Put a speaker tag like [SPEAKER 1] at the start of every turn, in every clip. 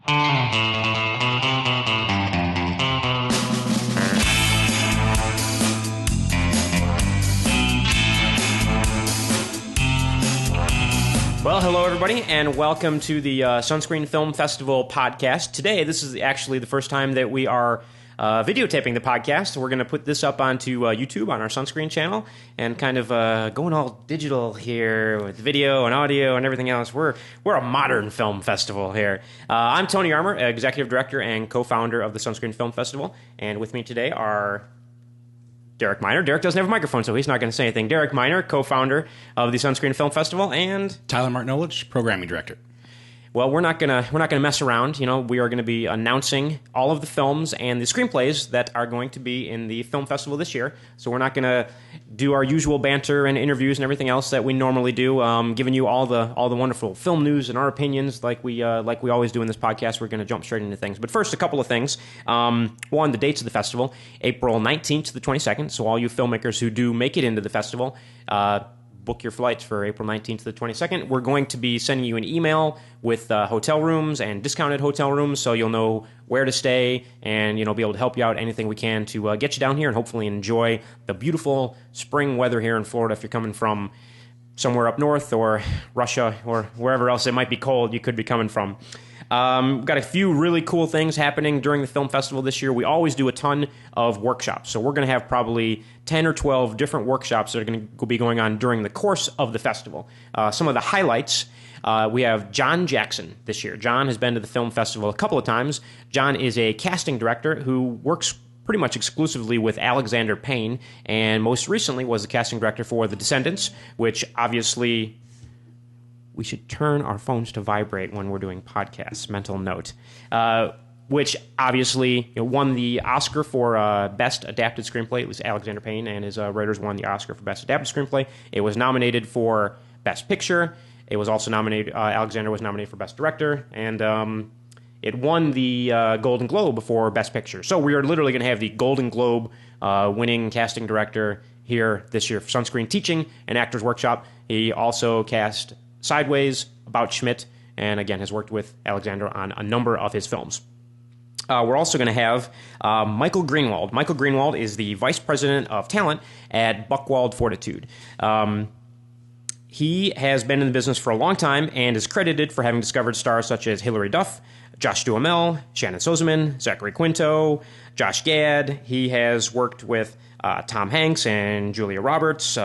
[SPEAKER 1] Well, hello everybody, and welcome to the Sunscreen Film Festival podcast. Today, this is actually the first time that we are videotaping the podcast. We're going to put this up onto YouTube on our Sunscreen channel, and kind of going all digital here with video and audio and everything else. We're a modern film festival here. I'm Tony Armour, Executive Director and co-founder of the Sunscreen Film Festival, and with me today are Derek Miner. Derek doesn't have a microphone, so he's not going to say anything. Derek Miner, co-founder of the Sunscreen Film Festival, and
[SPEAKER 2] Tyler Martinovich, programming director.
[SPEAKER 1] Well, we're not gonna mess around. You know, we are going to be announcing all of the films and the screenplays that are going to be in the film festival this year. So we're not going to do our usual banter and interviews and everything else that we normally do, giving you all the wonderful film news and our opinions like we always do in this podcast. We're going to jump straight into things. But first, a couple of things. One, the dates of the festival: April 19th to the 22nd. So all you filmmakers who do make it into the festival, book your flights for April 19th to the 22nd. We're going to be sending you an email with hotel rooms and discounted hotel rooms, so you'll know where to stay and be able to help you out anything we can to get you down here and hopefully enjoy the beautiful spring weather here in Florida. If you're coming from somewhere up north or Russia or wherever else it might be cold you could be coming from. We've got a few really cool things happening during the film festival this year. We always do a ton of workshops. So we're going to have probably 10 or 12 different workshops that are going to be going on during the course of the festival. Some of the highlights, we have John Jackson this year. John has been to the film festival a couple of times. John is a casting director who works pretty much exclusively with Alexander Payne, and most recently was the casting director for The Descendants, which obviously we should turn our phones to vibrate when we're doing podcasts. Mental note. Which obviously won the Oscar for Best Adapted Screenplay. At least Alexander Payne and his writers won the Oscar for Best Adapted Screenplay. It was nominated for Best Picture. It was also nominated. Alexander was nominated for Best Director, and it won the Golden Globe for Best Picture. So we are literally going to have the Golden Globe winning casting director here this year for Sunscreen, teaching an actor's workshop. He also cast Sideways, About Schmidt, and again has worked with Alexander on a number of his films. We're also going to have Michael Greenwald. Michael Greenwald is the Vice President of Talent at Buchwald Fortitude. He has been in the business for a long time and is credited for having discovered stars such as Hilary Duff, Josh Duhamel, Shannon Sozeman, Zachary Quinto, Josh Gad. He has worked with Tom Hanks and Julia Roberts,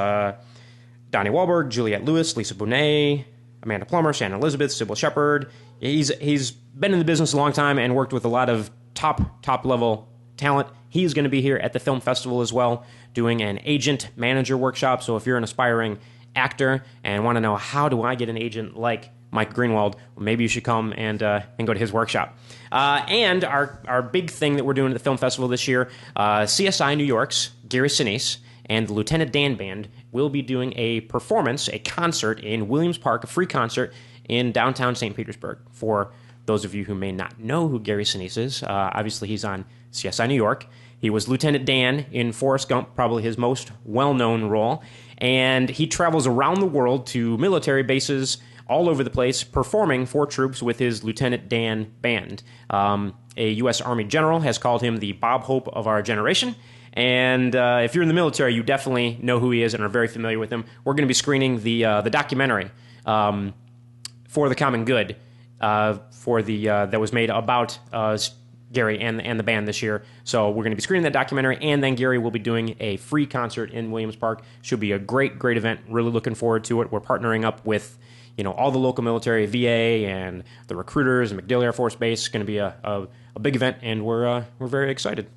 [SPEAKER 1] Donnie Wahlberg, Juliette Lewis, Lisa Bonet, Amanda Plummer, Shannon Elizabeth, Sybil Shepherd. He's been in the business a long time and worked with a lot of top level talent. He's going to be here at the film festival as well, doing an agent manager workshop. So if you're an aspiring actor and want to know how do I get an agent like Mike Greenwald, well, maybe you should come and go to his workshop. And our big thing that we're doing at the film festival this year, CSI New York's Gary Sinise and the Lieutenant Dan Band will be doing a performance, a concert in Williams Park, a free concert in downtown St. Petersburg. For those of you who may not know who Gary Sinise is, obviously he's on CSI New York. He was Lieutenant Dan in Forrest Gump, probably his most well-known role. And he travels around the world to military bases all over the place, performing for troops with his Lieutenant Dan Band. A U.S. Army general has called him the Bob Hope of our generation. And if you're in the military, you definitely know who he is and are very familiar with him. We're going to be screening the documentary For the Common Good that was made about Gary and the band this year. So we're going to be screening that documentary, and then Gary will be doing a free concert in Williams Park. Should be a great event. Really looking forward to it. We're partnering up with all the local military, VA, and the recruiters, and MacDill Air Force Base. It's going to be a big event, and we're very excited.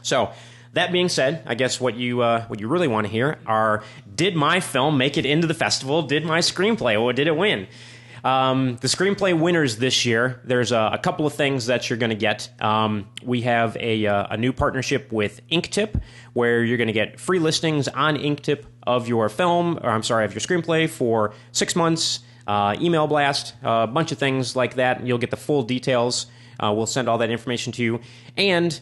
[SPEAKER 1] So, that being said, I guess what you really want to hear are, did my film make it into the festival? Did my screenplay, or did it win? The screenplay winners this year, there's a couple of things that you're going to get. We have a new partnership with Inktip, where you're going to get free listings on Inktip of your film, of your screenplay for 6 months, email blast, a bunch of things like that. You'll get the full details. We'll send all that information to you. And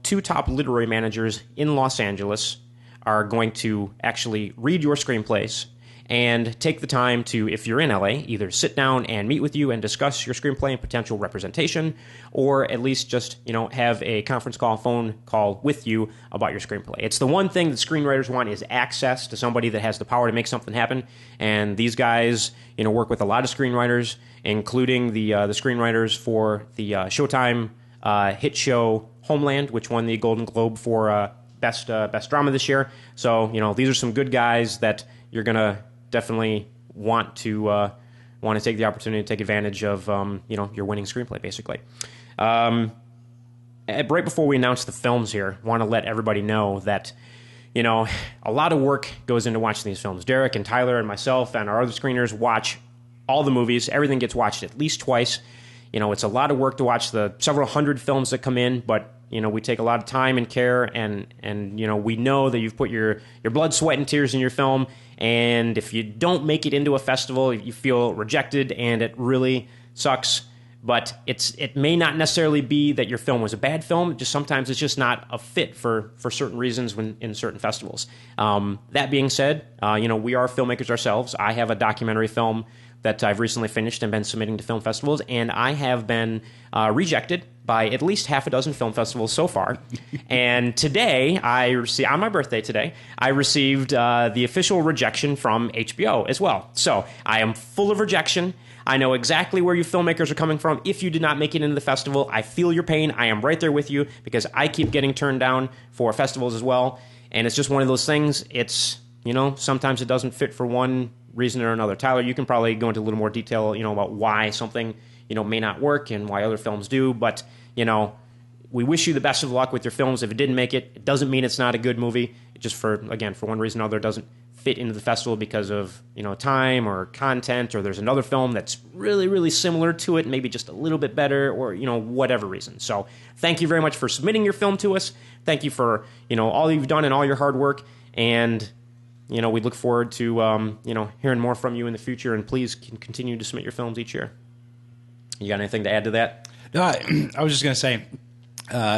[SPEAKER 1] 2 top literary managers in Los Angeles are going to actually read your screenplays and take the time to, if you're in LA, either sit down and meet with you and discuss your screenplay and potential representation, or at least just, have a conference call, phone call with you about your screenplay. It's the one thing that screenwriters want is access to somebody that has the power to make something happen. And these guys, work with a lot of screenwriters, including the screenwriters for the Showtime hit show Homeland, which won the Golden Globe for best drama this year. So, these are some good guys that you're gonna definitely want to take the opportunity to take advantage of, your winning screenplay, basically. Right before we announce the films here, want to let everybody know that, a lot of work goes into watching these films. Derek and Tyler and myself and our other screeners watch all the movies. Everything gets watched at least twice. It's a lot of work to watch the several hundred films that come in, but we take a lot of time and care, and we know that you've put your blood, sweat, and tears in your film, and if you don't make it into a festival, you feel rejected, and it really sucks. But it may not necessarily be that your film was a bad film. Just sometimes it's just not a fit for certain reasons in certain festivals. That being said, we are filmmakers ourselves. I have a documentary film that I've recently finished and been submitting to film festivals, and I have been rejected by at least half a dozen film festivals so far. And today, on my birthday today, I received the official rejection from HBO as well. So I am full of rejection. I know exactly where you filmmakers are coming from. If you did not make it into the festival, I feel your pain. I am right there with you because I keep getting turned down for festivals as well. And it's just one of those things. It's, sometimes it doesn't fit for one reason or another. Tyler, you can probably go into a little more detail, about why something, may not work and why other films do. But, we wish you the best of luck with your films. If it didn't make it, it doesn't mean it's not a good movie. It just for one reason or another, doesn't fit into the festival because of, time or content, or there's another film that's really, really similar to it, maybe just a little bit better, or, whatever reason. So thank you very much for submitting your film to us. Thank you for, all you've done and all your hard work. And, we look forward to, hearing more from you in the future, and please continue to submit your films each year. You got anything to add to that?
[SPEAKER 2] No, I was just going to say,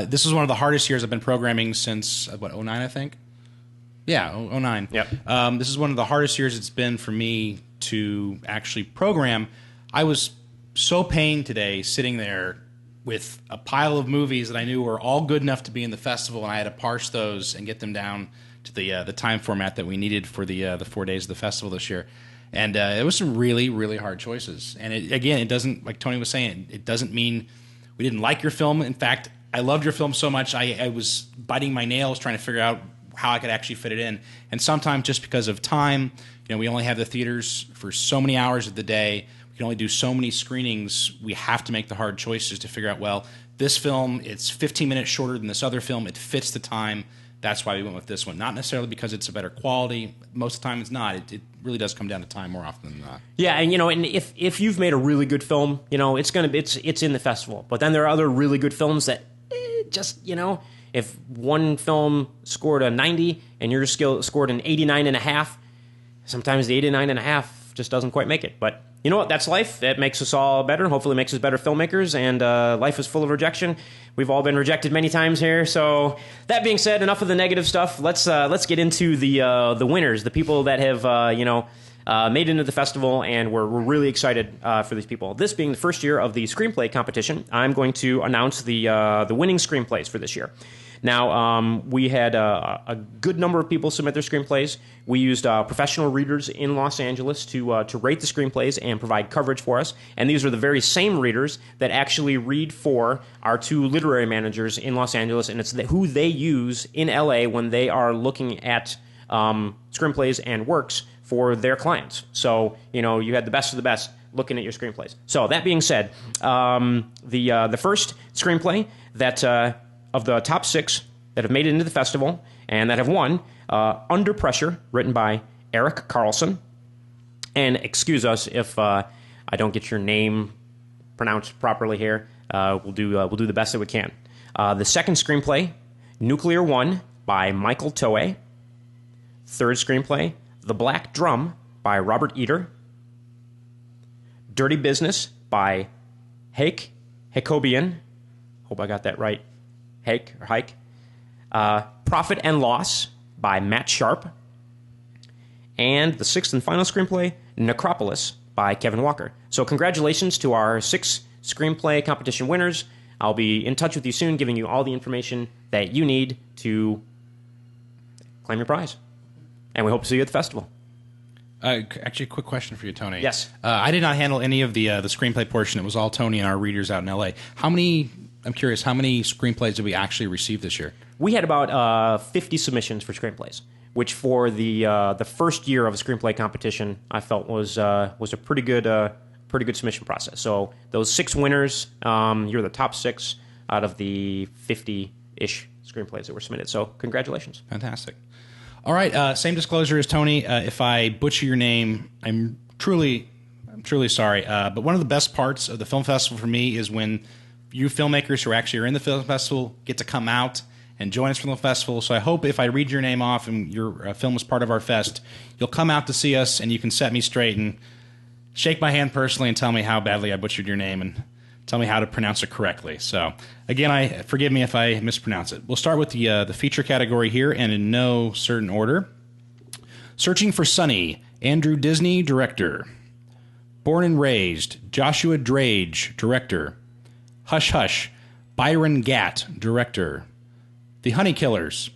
[SPEAKER 2] this is one of the hardest years I've been programming since, 09, I think? Yeah, 09.
[SPEAKER 1] Yep.
[SPEAKER 2] This is one of the hardest years it's been for me to actually program. I was so pained today sitting there with a pile of movies that I knew were all good enough to be in the festival, and I had to parse those and get them down to the time format that we needed for the 4 days of the festival this year. And it was some really, really hard choices. And it doesn't, like Tony was saying, it doesn't mean we didn't like your film. In fact, I loved your film so much, I was biting my nails trying to figure out how I could actually fit it in. And sometimes just because of time, we only have the theaters for so many hours of the day. We can only do so many screenings. We have to make the hard choices to figure out, well, this film, it's 15 minutes shorter than this other film. It fits the time. That's why we went with this one. Not necessarily because it's a better quality. Most of the time it's not. It really does come down to time more often than not.
[SPEAKER 1] Yeah, and and if you've made a really good film, it's in the festival. But then there are other really good films that if one film scored a 90 and yours scored an 89.5, sometimes the 89.5 just doesn't quite make it. But you know what? That's life. It makes us all better. Hopefully, it makes us better filmmakers. And life is full of rejection. We've all been rejected many times here. So that being said, enough of the negative stuff. Let's get into the winners, the people that have made it into the festival, and we're really excited for these people. This being the first year of the screenplay competition, I'm going to announce the winning screenplays for this year. Now, we had a good number of people submit their screenplays. We used professional readers in Los Angeles to rate the screenplays and provide coverage for us. And these are the very same readers that actually read for our two literary managers in Los Angeles, and it's who they use in LA when they are looking at screenplays and works for their clients. So, you had the best of the best looking at your screenplays. So, that being said, the first screenplay that of the top 6 that have made it into the festival and that have won, Under Pressure, written by Eric Carlson. And excuse us if I don't get your name pronounced properly here. We'll do the best that we can. The second screenplay, Nuclear One, by Michael Toei. Third screenplay, The Black Drum, by Robert Eder. Dirty Business, by Hake Hakobian. Hope I got that right. Hike. Profit and Loss by Matt Sharp. and the sixth and final screenplay, Necropolis, by Kevin Walker. So congratulations to our 6 screenplay competition winners. I'll be in touch with you soon, giving you all the information that you need to claim your prize. And we hope to see you at the festival.
[SPEAKER 2] Actually, a quick question for you, Tony.
[SPEAKER 1] Yes.
[SPEAKER 2] I did not handle any of the screenplay portion. It was all Tony and our readers out in L.A. I'm curious, how many screenplays did we actually receive this year?
[SPEAKER 1] We had about 50 submissions for screenplays, which for the first year of a screenplay competition, I felt was a pretty good submission process. So those 6 winners, you're the top 6 out of the 50-ish screenplays that were submitted. So congratulations.
[SPEAKER 2] Fantastic. All right, same disclosure as Tony. If I butcher your name, I'm truly sorry. But one of the best parts of the film festival for me is when you filmmakers who actually are in the film festival get to come out and join us for the festival. So I hope if I read your name off and your film is part of our fest, you'll come out to see us and you can set me straight and shake my hand personally and tell me how badly I butchered your name and tell me how to pronounce it correctly. So again, forgive me if I mispronounce it. We'll start with the feature category here and in no certain order. Searching for Sunny, Andrew Disney, director. Born and Raised, Joshua Drage, director. Hush Hush, Byron Gatt, director. The Honey Killers,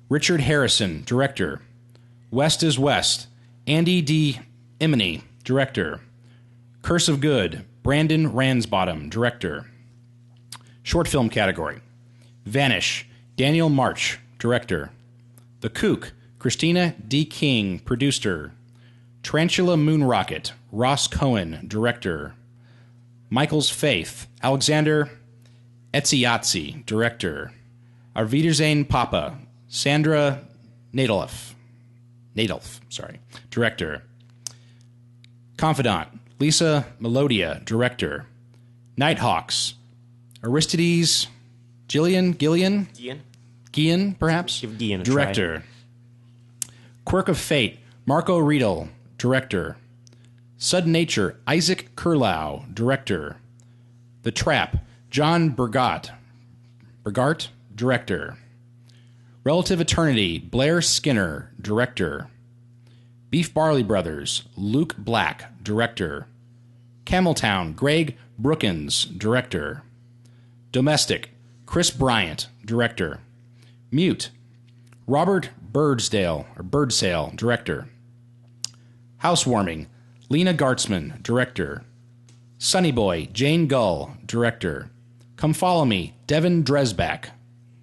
[SPEAKER 2] Richard Harrison, director. West is West, Andy D. Imony, director. Curse of Good, Brandon Ransbottom, director. Short film category. Vanish, Daniel March, director. The Kook, Christina D. King, producer. Tarantula Moon Rocket, Ross Cohen, director. Michael's Faith, Alexander Etziatzi, director. Auf Wiedersehen Papa, Sandra Nadolf, director. Confidant, Lisa Melodia, director. Nighthawks, Aristides Gian, perhaps?
[SPEAKER 1] Give Gian a
[SPEAKER 2] director.
[SPEAKER 1] try.
[SPEAKER 2] Quirk of Fate, Marco Riedel, director. Sudden Nature, Isaac Kurlau, director. The Trap, John Burgart, director. Relative Eternity, Blair Skinner, director. Beef Barley Brothers, Luke Black, director. Cameltown, Greg Brookins, director. Domestic, Chris Bryant, director. Mute, Robert Birdsale, director. Housewarming, Lena Gartzman, director. Sunny Boy, Jane Gull, director. Come Follow Me, Devin Dresbach,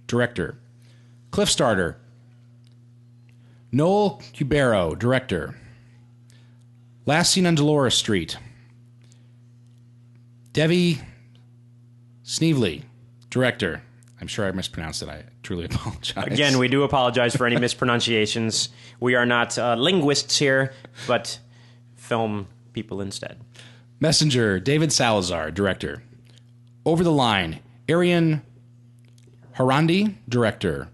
[SPEAKER 2] director. Cliffstarter, Noel Cubero, director. Last Seen on Dolores Street, Devi Snevely, director. I'm sure I mispronounced it. I truly apologize.
[SPEAKER 1] Again, we do apologize for any mispronunciations. We are not linguists here, but film people instead.
[SPEAKER 2] Messenger, David Salazar, director. Over the Line, Arian Harandi, director.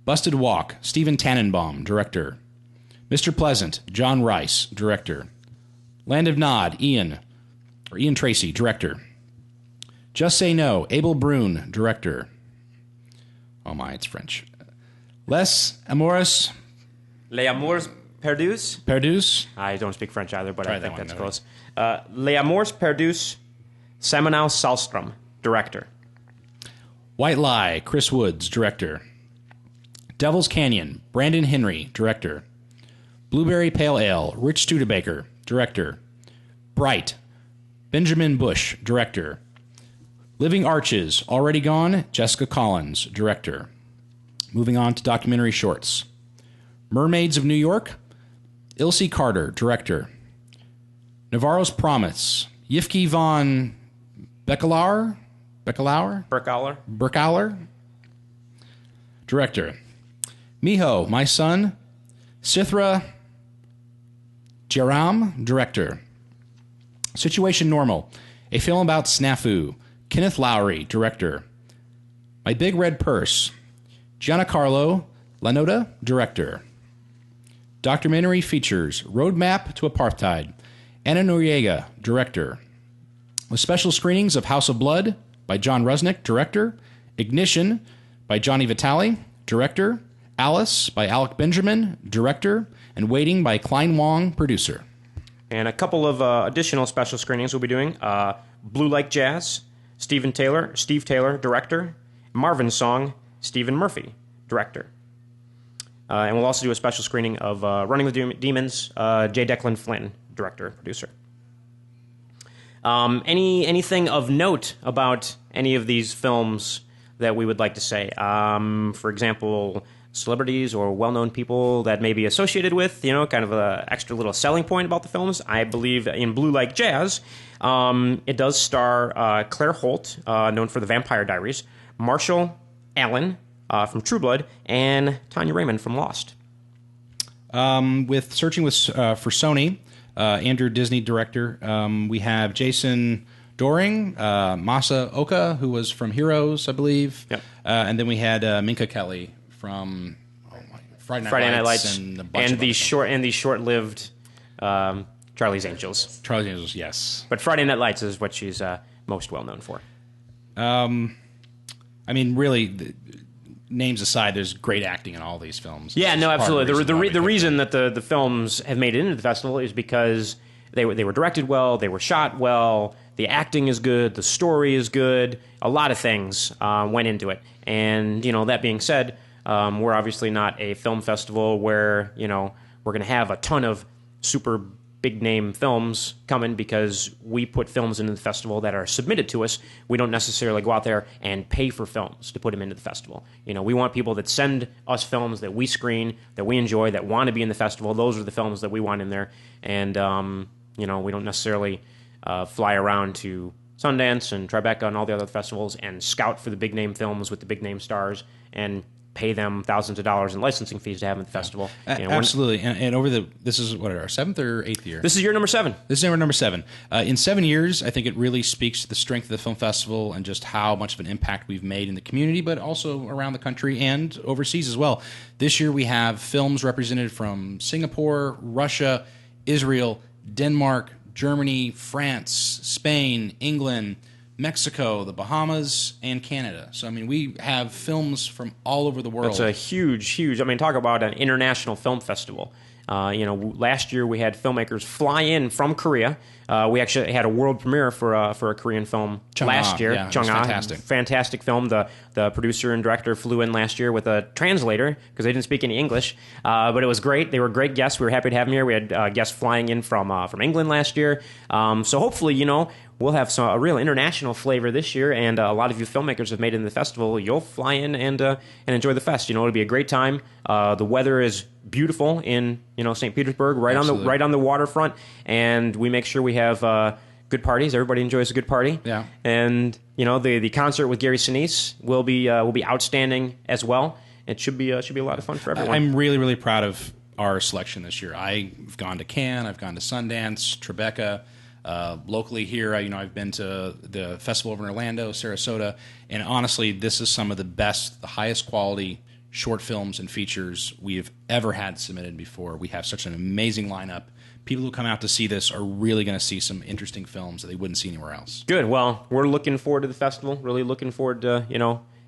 [SPEAKER 2] Busted Walk, Stephen Tannenbaum, director. Mr. Pleasant, John Rice, director. Land of Nod, Ian Tracy, director. Just Say No, Abel Brune, director. Oh my, it's French. Les Amours Perdus.
[SPEAKER 1] I don't speak French either, but
[SPEAKER 2] Try
[SPEAKER 1] I think
[SPEAKER 2] that
[SPEAKER 1] that's
[SPEAKER 2] one,
[SPEAKER 1] close. Les Amours Perdus, Samanau Salstrom, director.
[SPEAKER 2] White Lie, Chris Woods, director. Devil's Canyon, Brandon Henry, director. Blueberry Pale Ale, Rich Studebaker, director. Bright, Benjamin Bush, director. Living Arches, Already Gone, Jessica Collins, director. Moving on to documentary shorts. Mermaids of New York, Ilse Carter, director. Navarro's Promise, Yifke von Berkauer, director. Miho, My Son, Sithra Jaram, director. Situation Normal, a film about snafu, Kenneth Lowry, director. My Big Red Purse, Giancarlo Lanoda, director. Documentary features Roadmap to Apartheid, Anna Noriega, director. With special screenings of House of Blood by John Rusnick, director. Ignition by Johnny Vitale, director. Alice by Alec Benjamin, director, and Waiting by Klein Wong, producer.
[SPEAKER 1] And a couple of additional special screenings we'll be doing. Blue Like Jazz, Steve Taylor, director. Marvin's Song, Stephen Murphy, director. And we'll also do a special screening of Running with Demons, J. Declan Flynn, director, producer. Anything of note about any of these films that we would like to say? For example, celebrities or well-known people that may be associated with, kind of a extra little selling point about the films. I believe in Blue Like Jazz, it does star Claire Holt, known for The Vampire Diaries, Marshall Allen from True Blood, and Tanya Raymond from Lost.
[SPEAKER 2] With Searching for Sony, Andrew Disney director, we have Jason Doring, Masa Oka, who was from Heroes, I believe. Yep. And then we had Minka Kelly from Friday Night Lights and a bunch of
[SPEAKER 1] the short-lived Charlie's Angels.
[SPEAKER 2] Charlie's Angels, yes.
[SPEAKER 1] But Friday Night Lights is what she's most well known for.
[SPEAKER 2] I mean, really, names aside, there's great acting in all these films.
[SPEAKER 1] Yeah, no, absolutely. The reason that the films have made it into the festival is because they were directed well, they were shot well, the acting is good, the story is good, a lot of things went into it. And, that being said, we're obviously not a film festival where, we're going to have a ton of super big-name films coming because we put films into the festival that are submitted to us. We don't necessarily go out there and pay for films to put them into the festival. We want people that send us films that we screen, that we enjoy, that want to be in the festival. Those are the films that we want in there. And, we don't necessarily fly around to Sundance and Tribeca and all the other festivals and scout for the big-name films with the big-name stars and pay them thousands of dollars in licensing fees to have them at the festival.
[SPEAKER 2] Absolutely. And this is what, our 7th or 8th year?
[SPEAKER 1] This is year number 7.
[SPEAKER 2] This is year number 7. In 7 years, I think it really speaks to the strength of the film festival and just how much of an impact we've made in the community, but also around the country and overseas as well. This year we have films represented from Singapore, Russia, Israel, Denmark, Germany, France, Spain, England, Mexico, the Bahamas, and Canada. So, we have films from all over the world.
[SPEAKER 1] It's a huge, talk about an international film festival. Last year we had filmmakers fly in from Korea. We actually had a world premiere for a Korean film last year.
[SPEAKER 2] Yeah, fantastic.
[SPEAKER 1] Fantastic film. The producer and director flew in last year with a translator because they didn't speak any English. But it was great. They were great guests. We were happy to have them here. We had guests flying in from England last year. So hopefully, we'll have a real international flavor this year, and a lot of you filmmakers have made it in the festival. You'll fly in and enjoy the fest. It'll be a great time. The weather is beautiful in St. Petersburg, right on the waterfront, and we make sure we have good parties. Everybody enjoys a good party.
[SPEAKER 2] Yeah. And
[SPEAKER 1] the concert with Gary Sinise will be outstanding as well. It should be a lot of fun for everyone.
[SPEAKER 2] I'm really, really proud of our selection this year. I've gone to Cannes, I've gone to Sundance, Tribeca. Locally here, I've been to the festival over in Orlando, Sarasota, and honestly, this is some of the best, the highest quality short films and features we have ever had submitted before. We have such an amazing lineup. People who come out to see this are really going to see some interesting films that they wouldn't see anywhere else. Good.
[SPEAKER 1] Well, we're looking forward to the festival. Really looking forward to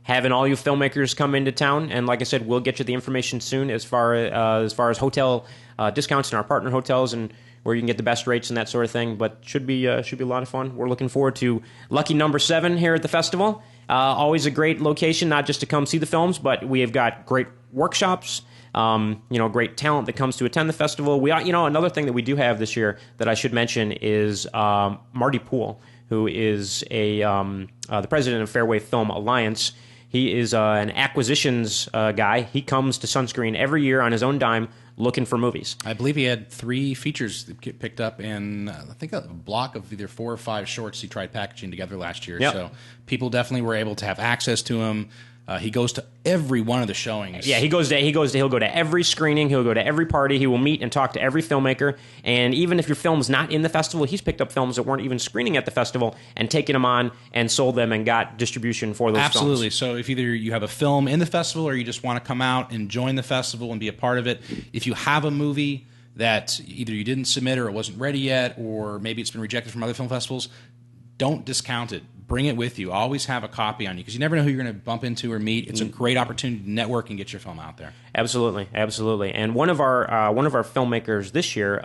[SPEAKER 1] having all you filmmakers come into town. And like I said, we'll get you the information soon as far as hotel discounts in our partner hotels and where you can get the best rates and that sort of thing. But should be a lot of fun. We're looking forward to lucky number 7 here at the festival. Always a great location, not just to come see the films, but we have got great workshops. Great talent that comes to attend the festival. We, another thing that we do have this year that I should mention is Marty Poole, who is the president of Fairway Film Alliance. He is an acquisitions guy. He comes to Sunscreen every year on his own dime looking for movies.
[SPEAKER 2] I believe he had 3 features that get picked up in, I think, a block of either 4 or 5 shorts he tried packaging together last year.
[SPEAKER 1] Yep.
[SPEAKER 2] So people definitely were able to have access to him. He goes to every one of the showings.
[SPEAKER 1] Yeah, he'll go to every screening. He'll go to every party. He will meet and talk to every filmmaker. And even if your film's not in the festival, he's picked up films that weren't even screening at the festival and taken them on and sold them and got distribution for those films.
[SPEAKER 2] Absolutely. So if either you have a film in the festival or you just want to come out and join the festival and be a part of it, if you have a movie that either you didn't submit or it wasn't ready yet, or maybe it's been rejected from other film festivals, don't discount it. bring it with you. Always have a copy on you because you never know who you're going to bump into or meet. It's a great opportunity to network and get your film out there.
[SPEAKER 1] Absolutely, absolutely. And one of our filmmakers this year,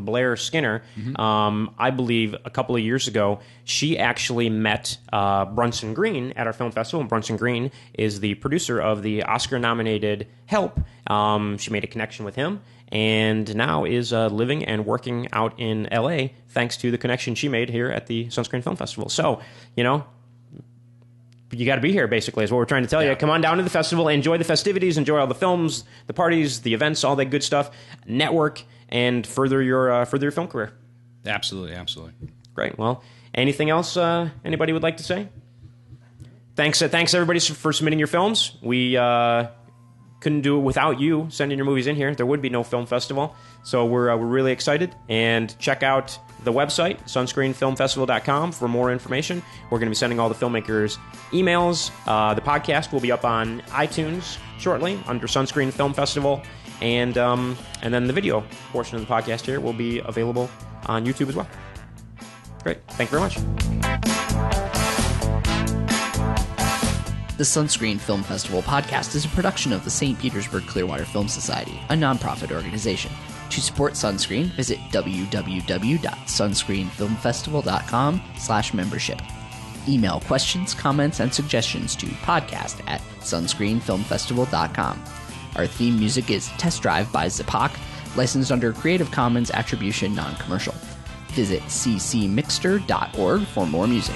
[SPEAKER 1] Blair Skinner, I believe a couple of years ago, she actually met Brunson Green at our film festival. And Brunson Green is the producer of the Oscar-nominated Help. She made a connection with him, and now is living and working out in L.A. thanks to the connection she made here at the Sunscreen Film Festival. So, you got to be here, basically, is what we're trying to tell you. Come on down to the festival, enjoy the festivities, enjoy all the films, the parties, the events, all that good stuff. Network and further your film career.
[SPEAKER 2] Absolutely, absolutely.
[SPEAKER 1] Great. Well, anything else anybody would like to say? Thanks, everybody, for submitting your films. We couldn't do it without you sending your movies in here. There would be no film festival. So we're really excited. And check out the website, sunscreenfilmfestival.com, for more information. We're going to be sending all the filmmakers emails. The podcast will be up on iTunes shortly under Sunscreen Film Festival. And then the video portion of the podcast here will be available on YouTube as well. Great. Thank you very much.
[SPEAKER 3] The Sunscreen Film Festival podcast is a production of the St. Petersburg Clearwater Film Society, a nonprofit organization. To support Sunscreen, visit www.sunscreenfilmfestival.com/membership. Email questions, comments, and suggestions to podcast@sunscreenfilmfestival.com. Our theme music is Test Drive by Zipak, licensed under Creative Commons Attribution Non-Commercial. Visit ccmixter.org for more music.